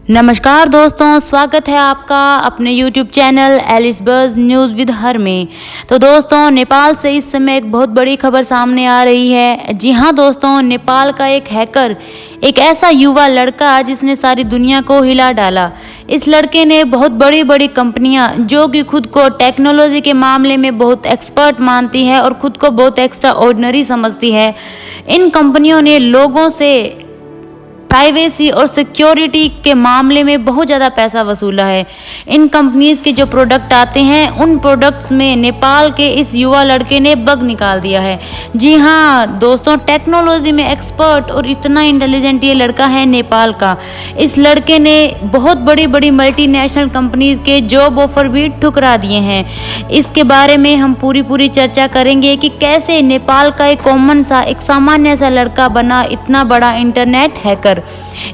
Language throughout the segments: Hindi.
नमस्कार दोस्तों, स्वागत है आपका अपने YouTube channel Alice buzz news with her में। तो दोस्तों, नेपाल से इस समय एक बहुत बड़ी खबर सामने आ रही है। जी हाँ दोस्तों, नेपाल का एक हैकर, एक ऐसा युवा लड़का जिसने सारी दुनिया को हिला डाला। इस लड़के ने बहुत बड़ी बड़ी कंपनियां जो कि खुद को टेक्नोलॉजी के मामले में बहुत एक्सपर्ट मानती है और खुद को बहुत एक्स्ट्रा ऑर्डिनरी समझती है, इन कंपनियों ने लोगों से प्राइवेसी और सिक्योरिटी के मामले में बहुत ज़्यादा पैसा वसूला है। इन कंपनीज के जो प्रोडक्ट आते हैं उन प्रोडक्ट्स में नेपाल के इस युवा लड़के ने बग निकाल दिया है। जी हाँ दोस्तों, टेक्नोलॉजी में एक्सपर्ट और इतना इंटेलिजेंट ये लड़का है नेपाल का। इस लड़के ने बहुत बड़ी बड़ी मल्टीनेशनल कंपनीज के जॉब ऑफर भी ठुकरा दिए हैं। इसके बारे में हम पूरी चर्चा करेंगे कि कैसे नेपाल का एक कॉमन सा, एक सामान्य सा लड़का बना इतना बड़ा इंटरनेट हैकर।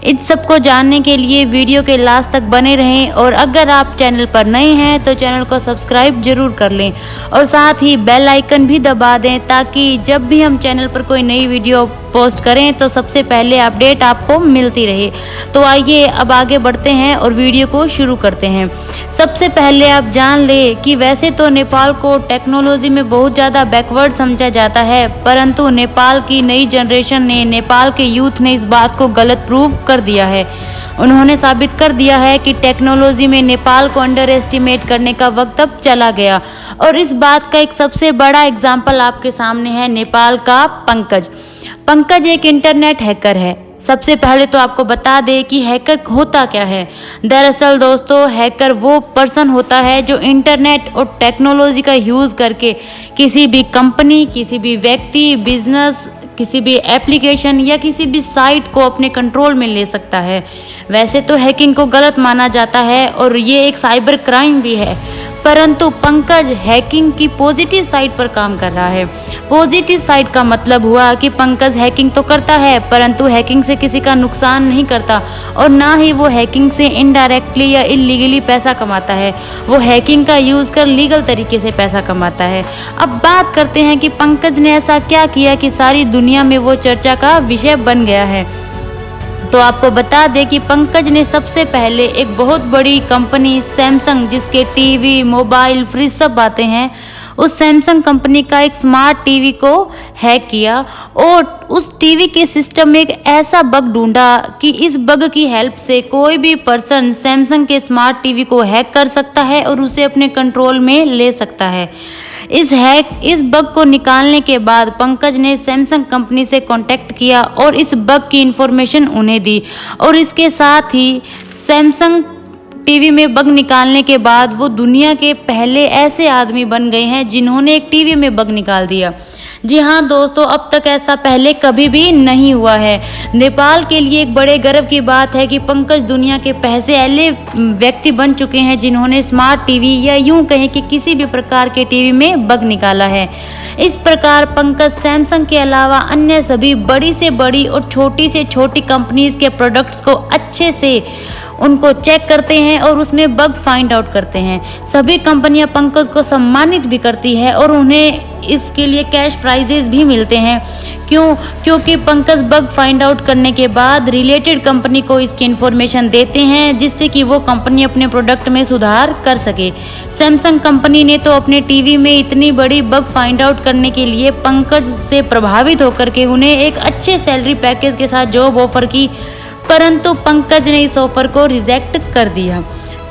इन सबको जानने के लिए वीडियो के लास्ट तक बने रहें और अगर आप चैनल पर नए हैं तो चैनल को सब्सक्राइब जरूर कर लें और साथ ही बेल आइकन भी दबा दें ताकि जब भी हम चैनल पर कोई नई वीडियो पोस्ट करें तो सबसे पहले अपडेट आपको मिलती रहे। तो आइए अब आगे बढ़ते हैं और वीडियो को शुरू करते हैं। सबसे पहले आप जान लें कि वैसे तो नेपाल को टेक्नोलॉजी में बहुत ज़्यादा बैकवर्ड समझा जाता है, परंतु नेपाल की नई जनरेशन ने, नेपाल के यूथ ने इस बात को गलत प्रूव कर दिया है। उन्होंने साबित कर दिया है कि टेक्नोलॉजी में नेपाल को अंडर एस्टिमेट करने का वक्त अब चला गया। और इस बात का एक सबसे बड़ा एग्जाम्पल आपके सामने है नेपाल का पंकज। पंकज एक इंटरनेट हैकर है। सबसे पहले तो आपको बता दें कि हैकर होता क्या है। दरअसल दोस्तों, हैकर वो पर्सन होता है जो इंटरनेट और टेक्नोलॉजी का यूज़ करके किसी भी कंपनी, किसी भी व्यक्ति, बिजनेस, किसी भी एप्लीकेशन या किसी भी साइट को अपने कंट्रोल में ले सकता है। वैसे तो हैकिंग को गलत माना जाता है और ये एक साइबर क्राइम भी है, परंतु पंकज हैकिंग की पॉजिटिव साइड पर काम कर रहा है। पॉजिटिव साइड का मतलब हुआ कि पंकज हैकिंग तो करता है परंतु हैकिंग से किसी का नुकसान नहीं करता और ना ही वो हैकिंग से इनडायरेक्टली या इलीगली पैसा कमाता है। वो हैकिंग का यूज़ कर लीगल तरीके से पैसा कमाता है। अब बात करते हैं कि पंकज ने ऐसा क्या किया कि सारी दुनिया में वो चर्चा का विषय बन गया है। तो आपको बता दें कि पंकज ने सबसे पहले एक बहुत बड़ी कंपनी सैमसंग, जिसके टीवी, मोबाइल, फ्रिज सब आते हैं, उस सैमसंग कंपनी का एक स्मार्ट टीवी को हैक किया और उस टीवी के सिस्टम में एक ऐसा बग ढूंढा कि इस बग की हेल्प से कोई भी पर्सन सैमसंग के स्मार्ट टीवी को हैक कर सकता है और उसे अपने कंट्रोल में ले सकता है। इस बग को निकालने के बाद पंकज ने सैमसंग कंपनी से कांटेक्ट किया और इस बग की इंफॉर्मेशन उन्हें दी और इसके साथ ही सैमसंग टीवी में बग निकालने के बाद वो दुनिया के पहले ऐसे आदमी बन गए हैं जिन्होंने एक टीवी में बग निकाल दिया। जी हाँ दोस्तों, अब तक ऐसा पहले कभी भी नहीं हुआ है। नेपाल के लिए एक बड़े गर्व की बात है कि पंकज दुनिया के पहले व्यक्ति बन चुके हैं जिन्होंने स्मार्ट टीवी या यूं कहें कि किसी भी प्रकार के टीवी में बग निकाला है। इस प्रकार पंकज सैमसंग के अलावा अन्य सभी बड़ी से बड़ी और छोटी से छोटी कंपनीज के प्रोडक्ट्स को अच्छे से उनको चेक करते हैं और उसमें बग फाइंड आउट करते हैं। सभी कंपनियां पंकज को सम्मानित भी करती है और उन्हें इसके लिए कैश प्राइजेस भी मिलते हैं। क्योंकि पंकज बग फाइंड आउट करने के बाद रिलेटेड कंपनी को इसकी इन्फॉर्मेशन देते हैं जिससे कि वो कंपनी अपने प्रोडक्ट में सुधार कर सके। सैमसंग कंपनी ने तो अपने टीवी में इतनी बड़ी बग फाइंड आउट करने के लिए पंकज से प्रभावित होकर के उन्हें एक अच्छे सैलरी पैकेज के साथ जॉब ऑफर की, परंतु पंकज ने इस ऑफर को रिजेक्ट कर दिया।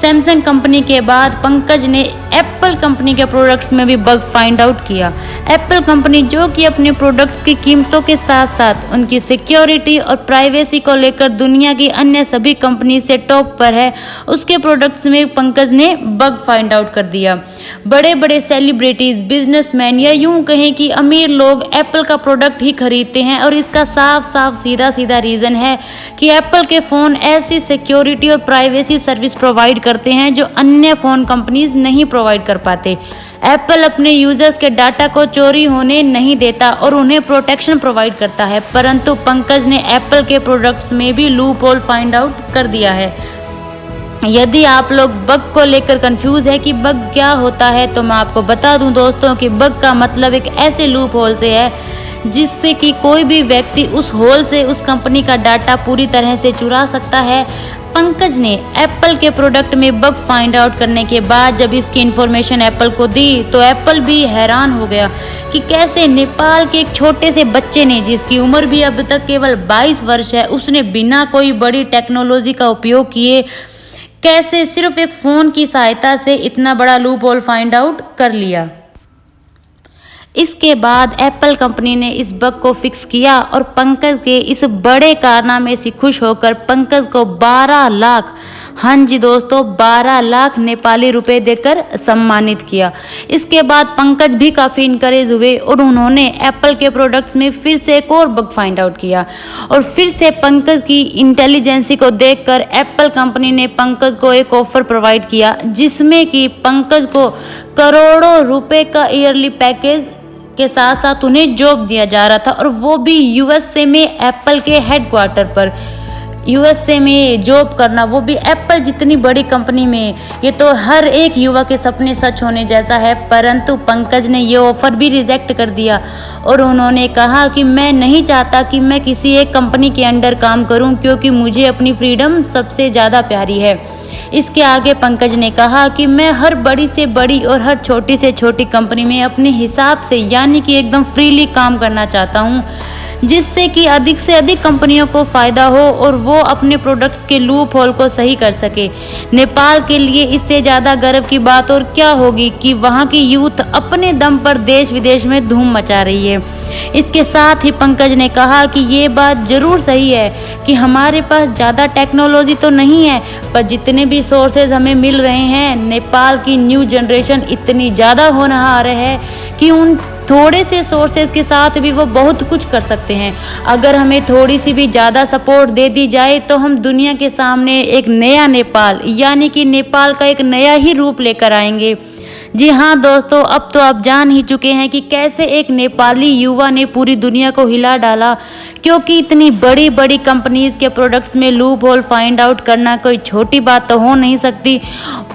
सैमसंग कंपनी के बाद पंकज ने एप्पल कंपनी के प्रोडक्ट्स में भी बग फाइंड आउट किया। एप्पल कंपनी जो कि अपने प्रोडक्ट्स की कीमतों के साथ साथ उनकी सिक्योरिटी और प्राइवेसी को लेकर दुनिया की अन्य सभी कंपनी से टॉप पर है, उसके प्रोडक्ट्स में पंकज ने बग फाइंड आउट कर दिया। बड़े बड़े सेलिब्रिटीज, बिजनेसमैन या यूं कहें कि अमीर लोग एप्पल का प्रोडक्ट ही खरीदते हैं और इसका साफ सीधा रीज़न है कि एप्पल के फ़ोन ऐसी सिक्योरिटी और प्राइवेसी सर्विस प्रोवाइड करते हैं जो अन्य फ़ोन कंपनीज नहीं प्रोवाइड कर पाते। एप्पल अपने यूजर्स के डाटा को चोरी होने नहीं देता और उन्हें प्रोटेक्शन प्रोवाइड करता है, परंतु पंकज ने एप्पल के प्रोडक्ट्स में भी लूप होल फाइंड आउट कर दिया है। यदि आप लोग बग को लेकर कंफ्यूज है कि बग क्या होता है तो मैं आपको बता दूं दोस्तों कि बग का मतलब एक ऐसे लूप होल से है जिससे कि कोई भी व्यक्ति उस होल से उस कंपनी का डाटा पूरी तरह से चुरा सकता है। पंकज ने एप्पल के प्रोडक्ट में बग फाइंड आउट करने के बाद जब इसकी इन्फॉर्मेशन एप्पल को दी तो एप्पल भी हैरान हो गया कि कैसे नेपाल के एक छोटे से बच्चे ने, जिसकी उम्र भी अब तक केवल 22 वर्ष है, उसने बिना कोई बड़ी टेक्नोलॉजी का उपयोग किए कैसे सिर्फ एक फ़ोन की सहायता से इतना बड़ा लूप होल फाइंड आउट कर लिया। इसके बाद एप्पल कंपनी ने इस बग को फिक्स किया और पंकज के इस बड़े कारनामे से खुश होकर पंकज को 12 लाख, हाँ जी दोस्तों, 12 लाख नेपाली रुपए देकर सम्मानित किया। इसके बाद पंकज भी काफ़ी इनकरेज हुए और उन्होंने एप्पल के प्रोडक्ट्स में फिर से एक और बग फाइंड आउट किया और फिर से पंकज की इंटेलिजेंसी को देखकर एप्पल कंपनी ने पंकज को एक ऑफर प्रोवाइड किया जिसमें कि पंकज को करोड़ों रुपए का ईयरली पैकेज के साथ साथ उन्हें जॉब दिया जा रहा था और वो भी यूएसए में एप्पल के हेडक्वार्टर पर। यूएसए में जॉब करना, वो भी एप्पल जितनी बड़ी कंपनी में, ये तो हर एक युवा के सपने सच होने जैसा है। परंतु पंकज ने ये ऑफर भी रिजेक्ट कर दिया और उन्होंने कहा कि मैं नहीं चाहता कि मैं किसी एक कंपनी के अंडर काम करूं क्योंकि मुझे अपनी फ्रीडम सबसे ज़्यादा प्यारी है। इसके आगे पंकज ने कहा कि मैं हर बड़ी से बड़ी और हर छोटी से छोटी कंपनी में अपने हिसाब से यानी कि एकदम फ्रीली काम करना चाहता हूं, जिससे कि अधिक से अधिक कंपनियों को फ़ायदा हो और वो अपने प्रोडक्ट्स के लूप होल को सही कर सके। नेपाल के लिए इससे ज़्यादा गर्व की बात और क्या होगी कि वहाँ की यूथ अपने दम पर देश विदेश में धूम मचा रही है। इसके साथ ही पंकज ने कहा कि ये बात ज़रूर सही है कि हमारे पास ज़्यादा टेक्नोलॉजी तो नहीं है, पर जितने भी सोर्सेज हमें मिल रहे हैं, नेपाल की न्यू जनरेशन इतनी ज़्यादा होनहार है कि उन थोड़े से सोर्सेज के साथ भी वो बहुत कुछ कर सकते हैं। अगर हमें थोड़ी सी भी ज़्यादा सपोर्ट दे दी जाए तो हम दुनिया के सामने एक नया नेपाल यानी कि नेपाल का एक नया ही रूप लेकर आएंगे। जी हाँ दोस्तों, अब तो आप जान ही चुके हैं कि कैसे एक नेपाली युवा ने पूरी दुनिया को हिला डाला, क्योंकि इतनी बड़ी बड़ी कंपनीज के प्रोडक्ट्स में लूप होल फाइंड आउट करना कोई छोटी बात तो हो नहीं सकती।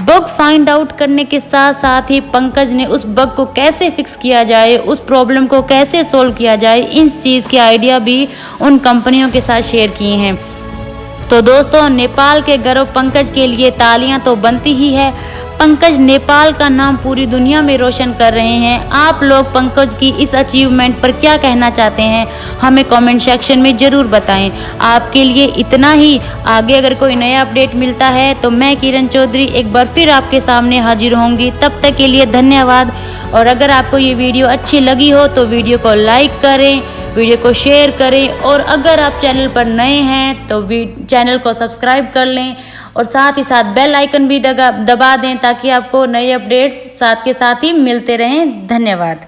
बग फाइंड आउट करने के साथ साथ ही पंकज ने उस बग को कैसे फिक्स किया जाए, उस प्रॉब्लम को कैसे सोल्व किया जाए, इस चीज़ के आइडिया भी उन कंपनियों के साथ शेयर किए हैं। तो दोस्तों, नेपाल के गर्व पंकज के लिए तालियां तो बनती ही है। पंकज नेपाल का नाम पूरी दुनिया में रोशन कर रहे हैं। आप लोग पंकज की इस अचीवमेंट पर क्या कहना चाहते हैं, हमें कमेंट सेक्शन में ज़रूर बताएं। आपके लिए इतना ही। आगे अगर कोई नया अपडेट मिलता है तो मैं किरण चौधरी एक बार फिर आपके सामने हाजिर होंगी। तब तक के लिए धन्यवाद। और अगर आपको ये वीडियो अच्छी लगी हो तो वीडियो को लाइक करें, वीडियो को शेयर करें और अगर आप चैनल पर नए हैं तो चैनल को सब्सक्राइब कर लें और साथ ही साथ बेल आइकन भी दबा दें ताकि आपको नए अपडेट्स साथ के साथ ही मिलते रहें। धन्यवाद।